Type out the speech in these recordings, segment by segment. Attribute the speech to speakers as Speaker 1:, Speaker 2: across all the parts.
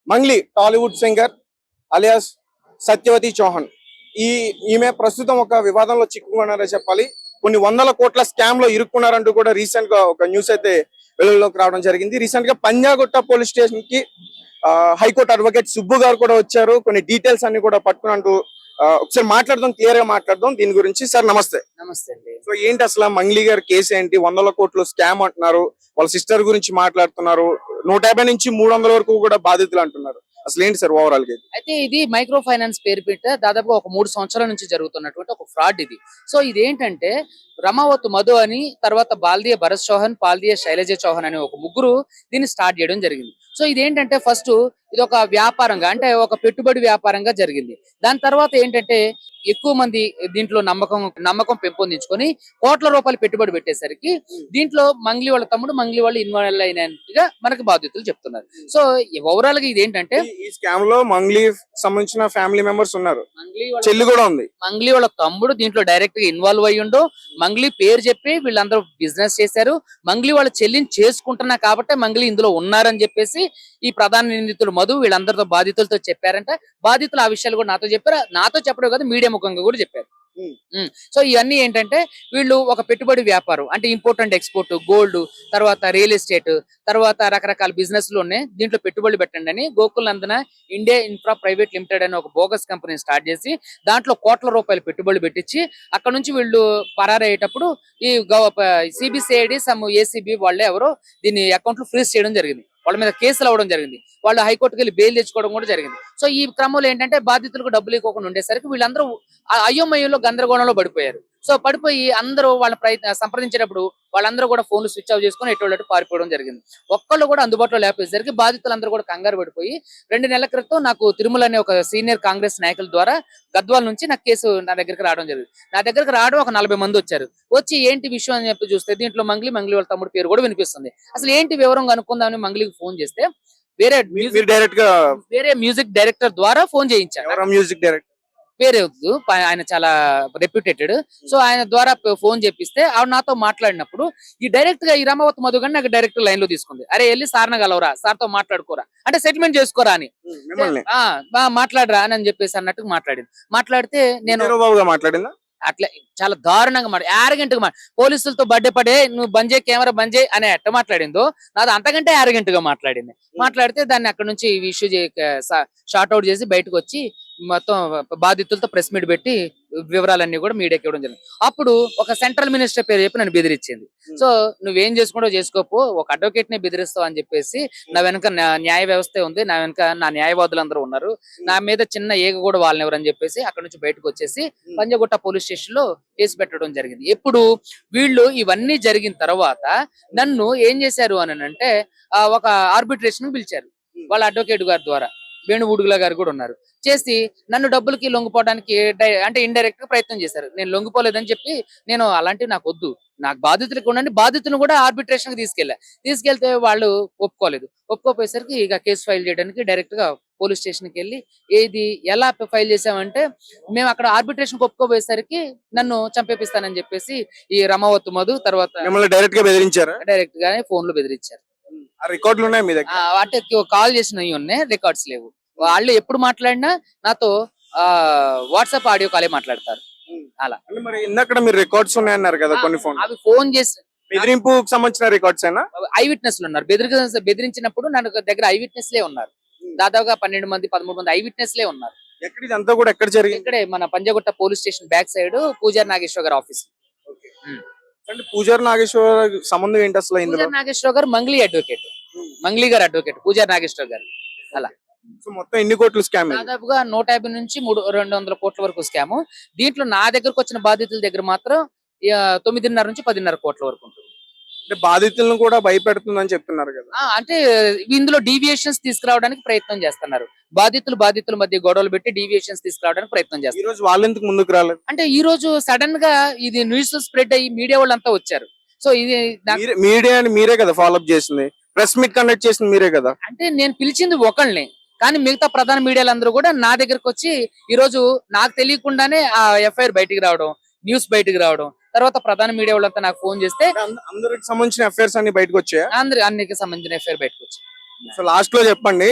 Speaker 1: Mangli Tollywood singer alias Satyavathi Chauhan. ఈమె ప్రస్తుతం ఒక వివాదంలో చిక్కుకున్నారని చెప్పాలి. కొన్ని వందల కోట్ల స్కామ్ లో ఇరుక్కున్నారంటూ కూడా రీసెంట్ గా ఒక న్యూస్ అయితే వెలుగులోకి రావడం జరిగింది. రీసెంట్ గా పంజాగుట్ట పోలీస్ స్టేషన్ కి హైకోర్టు అడ్వకేట్ సుబ్బు గారు కూడా వచ్చారు. కొన్ని డీటెయిల్స్ అన్ని కూడా పట్టుకున్నట్టు ఒకసారి మాట్లాడదాం, క్లియర్ గా మాట్లాడదాం దీని గురించి. సార్ నమస్తే.
Speaker 2: నమస్తే అండి.
Speaker 1: సో ఏంటి అసలు మంగ్లీ గారి కేసు ఏంటి? 100 కోట్లు స్కామ్ అంటున్నారు, వాళ్ళ సిస్టర్ గురించి మాట్లాడుతున్నారు, 150 నుంచి 300 వరకు కూడా బాధితులు అంటున్నారు. అసలు ఏంటి సార్ ఓవరాల్ గా?
Speaker 2: అయితే ఇది మైక్రో ఫైనాన్స్ పేరు పెట్ట దాదాపుగా ఒక 3 సంవత్సరాల నుంచి జరుగుతున్నటువంటి ఒక ఫ్రాడ్ ఇది. సో ఇదేంటంటే రమావత్ మధు అని, తర్వాత బాల్దియ భరత్ చౌహాన్, పాల్దియ శైలజ చౌహాన్ అనే ఒక ముగ్గురు దీన్ని స్టార్ట్ చేయడం జరిగింది. సో ఇదేంటంటే ఫస్ట్ ఇది ఒక వ్యాపారంగా, అంటే ఒక పెట్టుబడి వ్యాపారంగా జరిగింది. దాని తర్వాత ఏంటంటే ఎక్కువ మంది దీంట్లో నమ్మకం పెంపొందించుకొని కోట్ల రూపాయలు పెట్టుబడి పెట్టేసరికి దీంట్లో మంగ్లీ వాళ్ళ తమ్ముడు, మంగ్లీ వాళ్ళు ఇన్వాల్వ్ అయినట్టుగా మనకి బాధ్యతలు చెప్తున్నారు. సో ఓవరాల్ గా ఇది ఏంటంటే
Speaker 1: ఈ స్కామ్ లో మంగ్లీ సంబంధించిన ఫ్యామిలీ మెంబర్స్ ఉన్నారు,
Speaker 2: మంగ్లీ
Speaker 1: చెల్లి కూడా ఉంది.
Speaker 2: మంగ్లీ వాళ్ళ తమ్ముడు దీంట్లో డైరెక్ట్ గా ఇన్వాల్వ్ అయ్యిండో, మంగ్లీ పేరు చెప్పి వీళ్ళందరూ బిజినెస్ చేశారు. మంగ్లీ వాళ్ళ చెల్లిని చేసుకుంటున్నా కాబట్టి మంగ్లీ ఇందులో ఉన్నారని చెప్పేసి ఈ ప్రధాన నిందితులు మధు వీళ్ళందరితో బాధితులతో చెప్పారంట. బాధితులు ఆ విషయాలు కూడా నాతో చెప్పారు. నాతో చెప్పడం కాదు, మీడియా ముఖంగా కూడా చెప్పారు. సో ఇవన్నీ ఏంటంటే వీళ్ళు ఒక పెట్టుబడి వ్యాపారం, అంటే ఇంపోర్ట్ అండ్ ఎక్స్పోర్ట్, గోల్డ్, తర్వాత రియల్ ఎస్టేట్, తర్వాత రకరకాల బిజినెస్ లో ఉన్నాయి, దీంట్లో పెట్టుబడులు పెట్టండి అని గోకుల్ నందన ఇండియా ఇన్ఫ్రా ప్రైవేట్ లిమిటెడ్ అని ఒక బోగస్ కంపెనీ స్టార్ట్ చేసి దాంట్లో కోట్ల రూపాయలు పెట్టుబడులు పెట్టించి అక్కడ నుంచి వీళ్ళు పరారయ్యేటప్పుడు ఈ సిబిసిఐడి సమ్ ఏసీబీ వాళ్ళే ఎవరో దీన్ని అకౌంట్లు ఫ్రీజ్ చేయడం జరిగింది. వాళ్ళ మీద కేసులు అవ్వడం జరిగింది. వాళ్ళు హైకోర్టుకి వెళ్ళి బెయిల్ తెచ్చుకోవడం కూడా జరిగింది. సో ఈ క్రమంలో ఏంటంటే బాధితులకు డబ్బులు ఇవ్వకుండా ఉండేసరికి వీళ్ళందరూ అయోమయంలో గందరగోళంలో పడిపోయారు. సో పడిపోయి అందరూ వాళ్ళ సంప్రదించేటప్పుడు వాళ్ళందరూ కూడా ఫోన్లు స్విచ్ ఆఫ్ చేసుకుని ఎటువంటి పారిపోవడం జరిగింది. ఒక్కళ్ళు కూడా అందుబాటులో లేకపోయేసరికి బాధితులందరూ కూడా కంగారు పడిపోయి 2 నెలల క్రితం నాకు తిరుమల అనే ఒక సీనియర్ కాంగ్రెస్ నాయకుల ద్వారా గద్వాల నుంచి నాకు కేసు నా దగ్గరికి రావడం జరిగింది. నా దగ్గరికి రావడం ఒక 40 మంది వచ్చారు. వచ్చి ఏంటి విషయం అని చెప్పి చూస్తే దీంట్లో మంగ్లీ వాళ్ళ తమ్ముడు పేరు కూడా వినిపిస్తుంది. అసలు ఏంటి వివరం కనుక్కుందామని మంగ్లీకి ఫోన్ చేస్తే వేరే మ్యూజిక్ డైరెక్టర్ ద్వారా ఫోన్ చేయించారు.
Speaker 1: మ్యూజిక్ డైరెక్టర్
Speaker 2: పేరే వద్దు, ఆయన చాలా రెప్యూటెడ్. సో ఆయన ద్వారా ఫోన్ చేపిస్తే ఆవిడ నాతో మాట్లాడినప్పుడు ఈ డైరెక్ట్ గా ఈ రమావత్ మధు గారిని నాకు డైరెక్ట్ లైన్ లో తీసుకుంది. అరే వెళ్ళి సార్ని కలవరా, సార్ తో మాట్లాడుకోరా, అంటే సెటిల్మెంట్ చేసుకోరా అని, మాట్లాడరా అని చెప్పేసి అన్నట్టు మాట్లాడితే నేను
Speaker 1: మాట్లాడిందా
Speaker 2: అట్లా చాలా దారుణంగా యారగెంట్ గా పోలీసులతో పడే నువ్వు బంద్ చేయి, కెమెరా బంద్ చేయి అని ఎట్ట మాట్లాడిందో నాది అంతకంటే యారగెంట్ గా మాట్లాడితే దాన్ని అక్కడ నుంచి ఇష్యూ షార్ట్ అవుట్ చేసి బయటకు వచ్చి మొత్తం బాధితులతో ప్రెస్ మీట్ పెట్టి వివరాలన్నీ కూడా మీడియాకి ఇవ్వడం జరిగింది. అప్పుడు ఒక సెంట్రల్ మినిస్టర్ పేరు చెప్పి నన్ను బెదిరించింది. సో నువ్వేం చేసుకుంటో చేసుకోపో, ఒక అడ్వకేట్ నే బెదిరిస్తావు అని చెప్పేసి నా వెనక న్యాయ వ్యవస్థ ఉంది, నా వెనక నా న్యాయవాదులు అందరూ ఉన్నారు, నా మీద చిన్న ఏగ కూడా వాళ్ళని ఎవరని చెప్పేసి అక్కడ నుంచి బయటకు వచ్చేసి పంజగుట్ట పోలీస్ స్టేషన్ లో కేసు పెట్టడం జరిగింది. ఎప్పుడు వీళ్ళు ఇవన్నీ జరిగిన తర్వాత నన్ను ఏం చేశారు అని అంటే ఒక ఆర్బిట్రేషన్ పిలిచారు వాళ్ళ అడ్వకేట్ గారి ద్వారా. వేణువుడుగుల గారు కూడా ఉన్నారు. చేసి నన్ను డబ్బులకి లొంగిపోవడానికి అంటే ఇండైరెక్ట్ గా ప్రయత్నం చేశారు. నేను లొంగిపోలేదని చెప్పి నేను అలాంటివి నాకు వద్దు, నాకు బాధితులకు ఉండండి, బాధితులను కూడా ఆర్బిట్రేషన్ కి తీసుకెళ్తే వాళ్ళు ఒప్పుకోపోయేసరికి ఇక కేసు ఫైల్ చేయడానికి డైరెక్ట్ గా పోలీస్ స్టేషన్ కి వెళ్ళి ఏది ఎలా ఫైల్ చేసామంటే మేము అక్కడ ఆర్బిట్రేషన్ ఒప్పుకోపోయేసరికి నన్ను చంపేపిస్తానని చెప్పేసి ఈ రమావత్ మధు తర్వాత
Speaker 1: డైరెక్ట్ గా బెదిరించారు.
Speaker 2: డైరెక్ట్ గానే ఫోన్ లో బెదిరించారు.
Speaker 1: రికార్డులు ఉన్నాయి మీ దగ్గర?
Speaker 2: అంటే కాల్ చేసినవి ఉన్నాయి, రికార్డ్స్ లేవు. వాళ్ళు ఎప్పుడు మాట్లాడినా నాతో వాట్సాప్ ఆడియో కాలే మాట్లాడతారు. అలా
Speaker 1: మరి ఇందాక మీరు రికార్డ్స్ ఉన్నాయన్నారు కదా, కొన్ని
Speaker 2: అవి ఫోన్ చేసి
Speaker 1: బెదిరింపుకు సంబంధించిన రికార్డ్స్ అయినా
Speaker 2: ఐ విట్నెస్లు ఉన్నారు. బెదిరించినప్పుడు నన్ను దగ్గర ఐ విట్నెస్ లే ఉన్నారు. దాదాపుగా 12 మంది 13 మంది ఐ విట్నెస్ లే ఉన్నారు.
Speaker 1: ఇదంతా కూడా ఎక్కడ జరిగింది?
Speaker 2: ఇక్కడే మన Panjagutta police station back side పూజారి నాగేశ్వర గారి ఆఫీస్.
Speaker 1: అంటే పూజారి నాగేశ్వర సంబంధం ఏంటి అసలు?
Speaker 2: పూజారి నాగేశ్వర గారు మంగ్లీ అడ్వకేట్, మంగ్లీ గారు అడ్వకేట్, పూజారి నాగేశ్వర గారు. అలా
Speaker 1: మొత్తం ఎన్ని కోట్లు స్కామ్?
Speaker 2: దాదాపుగా 150 నుంచి 200 కోట్ల వరకు స్కామ్. దీంట్లో నా దగ్గరకు వచ్చిన బాధితుల దగ్గర మాత్రం 9.5 నుంచి 10.5 కోట్ల వరకు ఉంటుంది.
Speaker 1: అంటే బాధితులను కూడా భయపెడుతుందని చెప్తున్నారు కదా.
Speaker 2: అంటే ఇందులో డీవియేషన్స్ తీసుకురావడానికి ప్రయత్నం చేస్తున్నారు. బాధితుల మధ్య గొడవలు పెట్టి డీవియేషన్స్ తీసుకురావడానికి ప్రయత్నం చేస్తారు.
Speaker 1: ఈ రోజు వాళ్ళు ఎందుకు ముందుకు రాలేదు?
Speaker 2: అంటే ఈ రోజు సడన్ గా ఇది న్యూస్ స్ప్రెడ్ అయ్యి మీడియా వాళ్ళంతా వచ్చారు. సో ఇది
Speaker 1: మీడియాని మీరే కదా ఫాలోఅప్ చేసింది, ప్రెస్ మీట్ కండక్ట్ చేసింది మీరే కదా.
Speaker 2: అంటే నేను పిలిచింది ఒకళ్ళని, కానీ మిగతా ప్రధాన మీడియాలందరూ కూడా నా దగ్గరకు వచ్చి ఈ రోజు నాకు తెలియకుండానే ఆ ఎఫ్ఐఆర్ బయటికి రావడం, న్యూస్ బయటికి రావడం, తర్వాత ప్రధాన మీడియా వాళ్ళంతా నాకు ఫోన్ చేస్తే
Speaker 1: అందరికి సంబంధించిన అఫైర్స్ అన్ని బయటకు వచ్చాయి.
Speaker 2: అన్నికి సంబంధించిన ఎఫ్ఐఆర్ బయటకు వచ్చాయి.
Speaker 1: సో లాస్ట్ లో చెప్పండి,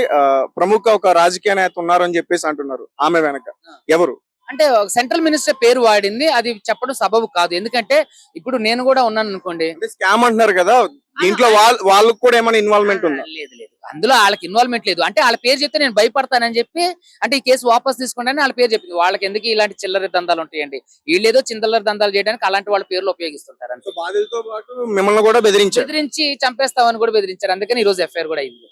Speaker 1: ప్రముఖ ఒక రాజకీయ నేత ఉన్నారు అని చెప్పేసి అంటున్నారు, ఆమె వెనక ఎవరు?
Speaker 2: అంటే సెంట్రల్ మినిస్టర్ పేరు వాడింది, అది చెప్పడం సబబు కాదు. ఎందుకంటే ఇప్పుడు నేను కూడా ఉన్నాను అనుకోండి.
Speaker 1: అంటే స్కామ్ అంటున్నారు కదా, దీంట్లో వాళ్ళకు కూడా ఏమైనా ఇన్వాల్వ్మెంట్ ఉందా?
Speaker 2: లేదు లేదు, అందులో వాళ్ళకి ఇన్వాల్వ్మెంట్ లేదు. అంటే వాళ్ళ పేరు చెప్తే నేను భయపడతానని చెప్పి, అంటే ఈ కేసు వాపస్ తీసుకుంటానని వాళ్ళ పేరు చెప్పింది. వాళ్ళకి ఎందుకు ఇలాంటి చిల్లర దందాలు ఉంటాయండి? వీళ్ళేదో చిల్లర దందాలు చేయడానికి అలాంటి వాళ్ళ పేర్లు ఉపయోగిస్తుంటారు.
Speaker 1: సో బాధితులతో పాటు మిమ్మల్ని కూడా బెదిరించారు.
Speaker 2: బెదిరించి చంపేస్తామని కూడా బెదిరించారు. అందుకని ఈ రోజు ఎఫ్ఐఆర్ కూడా అయింది.